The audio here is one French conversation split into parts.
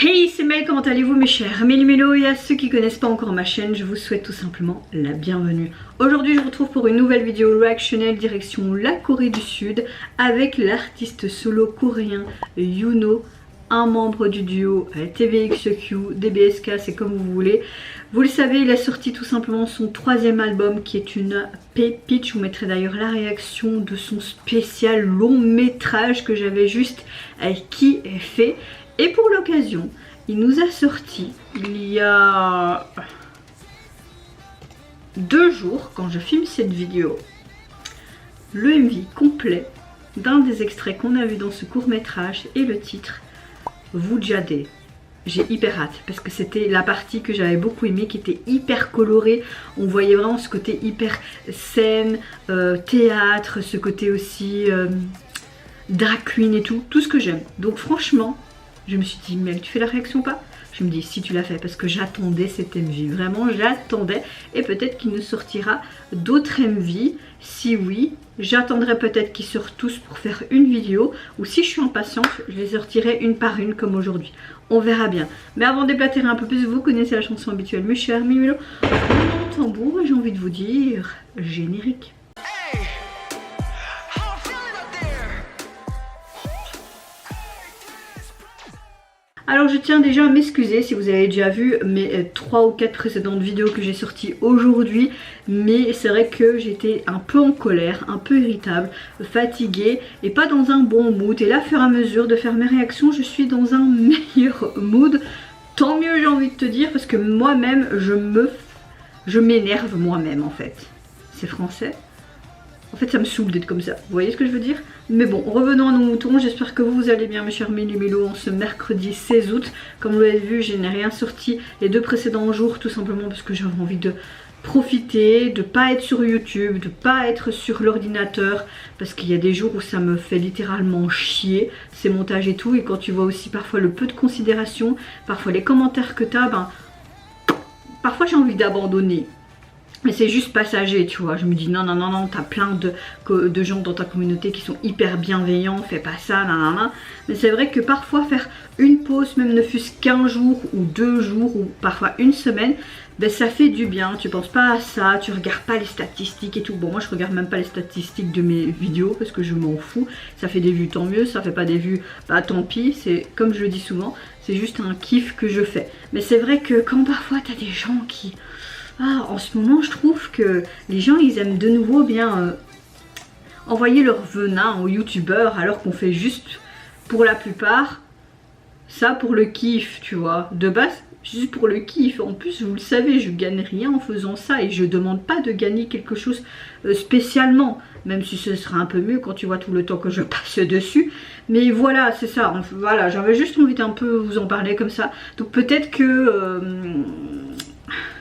Hey, c'est Mel, comment allez-vous mes chers Méli-Mélo, et à ceux qui connaissent pas encore ma chaîne, je vous souhaite tout simplement la bienvenue. Aujourd'hui je vous retrouve pour une nouvelle vidéo reactionnelle direction la Corée du Sud avec l'artiste solo coréen Yuno, un membre du duo TVXQ, DBSK, c'est comme vous voulez. Vous le savez, il a sorti tout simplement son troisième album qui est une pépite. Je vous mettrai d'ailleurs la réaction de son spécial long métrage que j'avais juste kiffé. Et pour l'occasion, il nous a sorti, il y a 2 jours, quand je filme cette vidéo, le MV complet d'un des extraits qu'on a vu dans ce court métrage et le titre Vujade. J'ai hyper hâte parce que c'était la partie que j'avais beaucoup aimée, qui était hyper colorée. On voyait vraiment ce côté hyper scène, théâtre, ce côté aussi drag queen et tout ce que j'aime. Donc franchement, je me suis dit, mais tu fais la réaction ou pas? Je me dis, si tu l'as fait, parce que j'attendais cet MV, vraiment j'attendais. Et peut-être qu'il nous sortira d'autres MV. Si oui, j'attendrai peut-être qu'ils sortent tous pour faire une vidéo. Ou si je suis impatiente, je les sortirai une par une comme aujourd'hui. On verra bien. Mais avant de déblatérer un peu plus, vous connaissez la chanson habituelle, mes chers Méli-Mélo. Tambour, j'ai envie de vous dire, générique. Alors je tiens déjà à m'excuser si vous avez déjà vu mes 3 ou 4 précédentes vidéos que j'ai sorties aujourd'hui. Mais c'est vrai que j'étais un peu en colère, un peu irritable, fatiguée et pas dans un bon mood. Et là, au fur et à mesure de faire mes réactions, je suis dans un meilleur mood. Tant mieux, j'ai envie de te dire, parce que moi-même, je m'énerve moi-même en fait. C'est français? En fait ça me saoule d'être comme ça, vous voyez ce que je veux dire? Mais bon, revenons à nos moutons, j'espère que vous allez bien mes chers Méli-Mélo en ce mercredi 16 août. Comme vous l'avez vu, je n'ai rien sorti les 2 précédents jours, tout simplement parce que j'avais envie de profiter, de pas être sur YouTube, de pas être sur l'ordinateur, parce qu'il y a des jours où ça me fait littéralement chier, ces montages et tout. Et quand tu vois aussi parfois le peu de considération, parfois les commentaires que tu as, ben, parfois j'ai envie d'abandonner. Mais c'est juste passager, tu vois. Je me dis non, non, non, non, t'as plein de gens dans ta communauté qui sont hyper bienveillants, fais pas ça, nanana. Mais c'est vrai que parfois faire une pause, même ne fût-ce qu'un jour ou 2 jours ou parfois une semaine, ben ça fait du bien. Tu penses pas à ça, tu regardes pas les statistiques et tout. Bon, moi je regarde même pas les statistiques de mes vidéos parce que je m'en fous. Ça fait des vues, tant mieux. Ça fait pas des vues, bah tant pis. C'est comme je le dis souvent, c'est juste un kiff que je fais. Mais c'est vrai que quand parfois t'as des gens qui... Ah, en ce moment, je trouve que les gens, ils aiment de nouveau bien envoyer leur venin aux youtubeurs, alors qu'on fait juste, pour la plupart, ça pour le kiff, tu vois. De base, juste pour le kiff. En plus, vous le savez, je gagne rien en faisant ça et je demande pas de gagner quelque chose spécialement. Même si ce sera un peu mieux quand tu vois tout le temps que je passe dessus. Mais voilà, c'est ça. Voilà, j'avais juste envie d'un peu vous en parler comme ça. Donc peut-être que...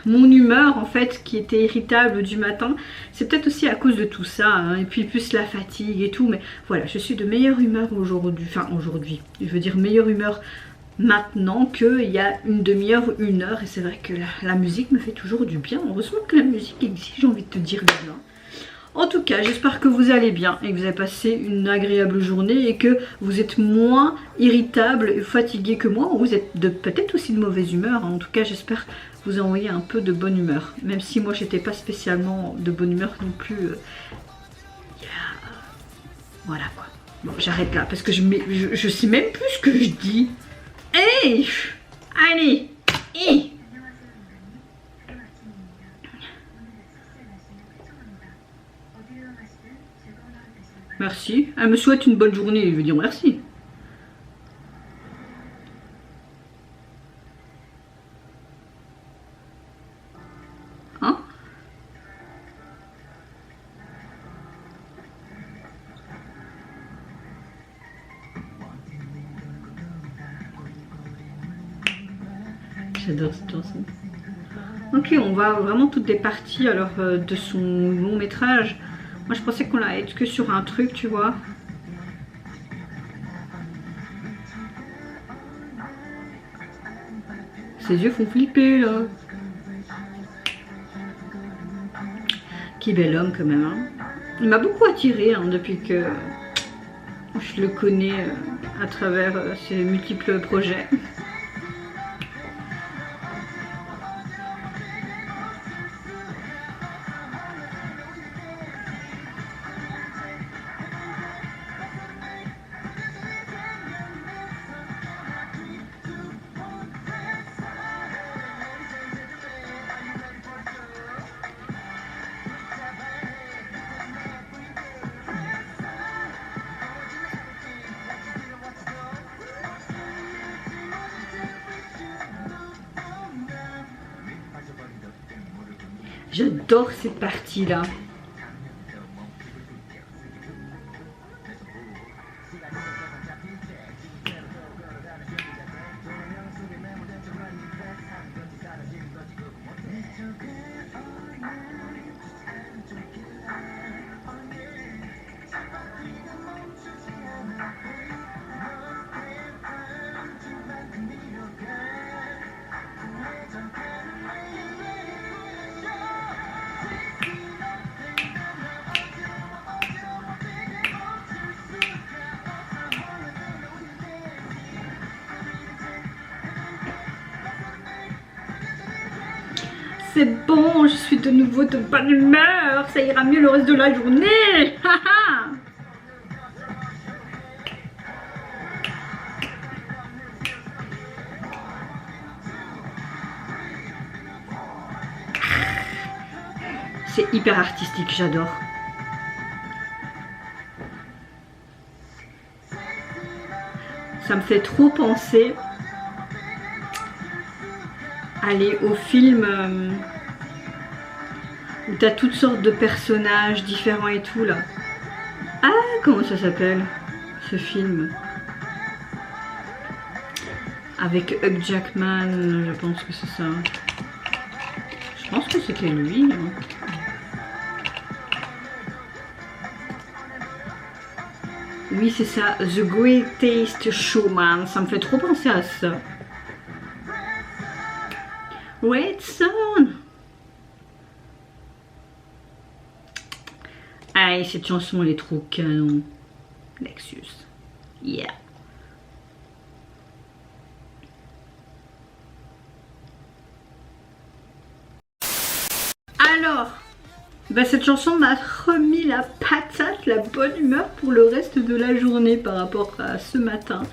mon humeur en fait qui était irritable du matin, c'est peut-être aussi à cause de tout ça, hein, et puis plus la fatigue et tout, mais voilà, je suis de meilleure humeur aujourd'hui, enfin aujourd'hui, je veux dire meilleure humeur maintenant qu'il y a une demi-heure, 1 heure, et c'est vrai que la musique me fait toujours du bien, heureusement que la musique existe, j'ai envie de te dire bien. En tout cas, j'espère que vous allez bien et que vous avez passé une agréable journée et que vous êtes moins irritable et fatigué que moi, ou vous êtes peut-être aussi de mauvaise humeur, hein. En tout cas, j'espère vous envoyer un peu de bonne humeur, même si moi j'étais pas spécialement de bonne humeur non plus. Voilà quoi. Bon, j'arrête là parce que je sais même plus ce que je dis. Hey, allez, hey. Merci. Elle me souhaite une bonne journée, je veux dire merci. Hein? J'adore cette chanson. Ok, on va vraiment toutes les parties alors de son long métrage. Moi je pensais qu'on allait être que sur un truc, tu vois. Ses yeux font flipper là. Qui bel homme quand même, hein. Il m'a beaucoup attiré hein, depuis que je le connais à travers ses multiples projets. J'adore cette partie là. C'est bon, je suis de nouveau de bonne humeur, ça ira mieux le reste de la journée. C'est hyper artistique, j'adore. Ça me fait trop penser au film où t'as toutes sortes de personnages différents et tout là. Ah, comment ça s'appelle ce film? Avec Hugh Jackman, je pense que c'est ça. Je pense que c'était lui. Oui, c'est ça, The Greatest Showman. Ça me fait trop penser à ça. Red Zone. Aïe, cette chanson elle est trop canon. Nexus. Yeah. Alors, bah cette chanson m'a remis la patate, la bonne humeur pour le reste de la journée par rapport à ce matin.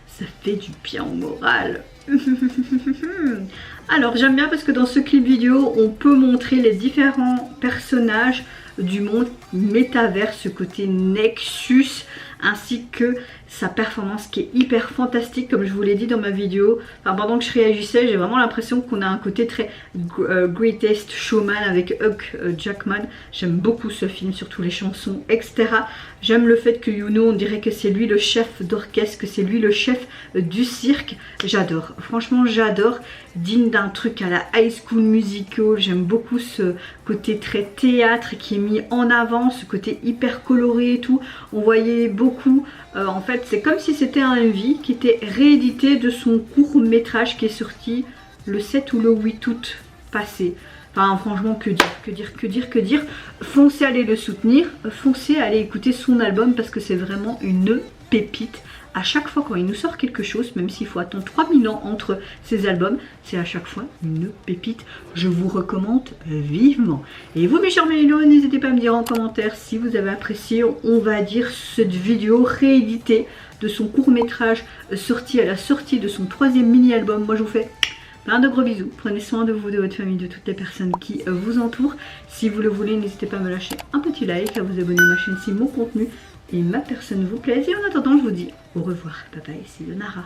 Ça fait du bien au moral. Alors j'aime bien parce que dans ce clip vidéo on peut montrer les différents personnages du monde métavers, ce côté Nexus, ainsi que sa performance qui est hyper fantastique comme je vous l'ai dit dans ma vidéo. Enfin, pendant que je réagissais, j'ai vraiment l'impression qu'on a un côté très Greatest Showman avec Hugh Jackman. J'aime beaucoup ce film, surtout les chansons, etc. J'aime le fait que Yuno, on dirait que c'est lui le chef d'orchestre, que c'est lui le chef du cirque. J'adore, franchement j'adore. Digne d'un truc à la High School Musical. J'aime beaucoup ce côté très théâtre qui est mis en avant, ce côté hyper coloré et tout. On voyait beaucoup, en fait c'est comme si c'était un MV qui était réédité de son court métrage qui est sorti le 7 ou le 8 août passé. Enfin franchement que dire. Foncez aller le soutenir, foncez aller écouter son album parce que c'est vraiment une pépite. À chaque fois quand il nous sort quelque chose, même s'il faut attendre 3000 ans entre ses albums, c'est à chaque fois une pépite. Je vous recommande vivement. Et vous mes chers mélos, n'hésitez pas à me dire en commentaire si vous avez apprécié, on va dire, cette vidéo rééditée de son court métrage sorti à la sortie de son 3e mini-album. Moi je vous fais plein de gros bisous. Prenez soin de vous, de votre famille, de toutes les personnes qui vous entourent. Si vous le voulez, n'hésitez pas à me lâcher un petit like, à vous abonner à ma chaîne si mon contenu et ma personne vous plaise. Et en attendant, je vous dis au revoir. Bye bye, c'est Yonara.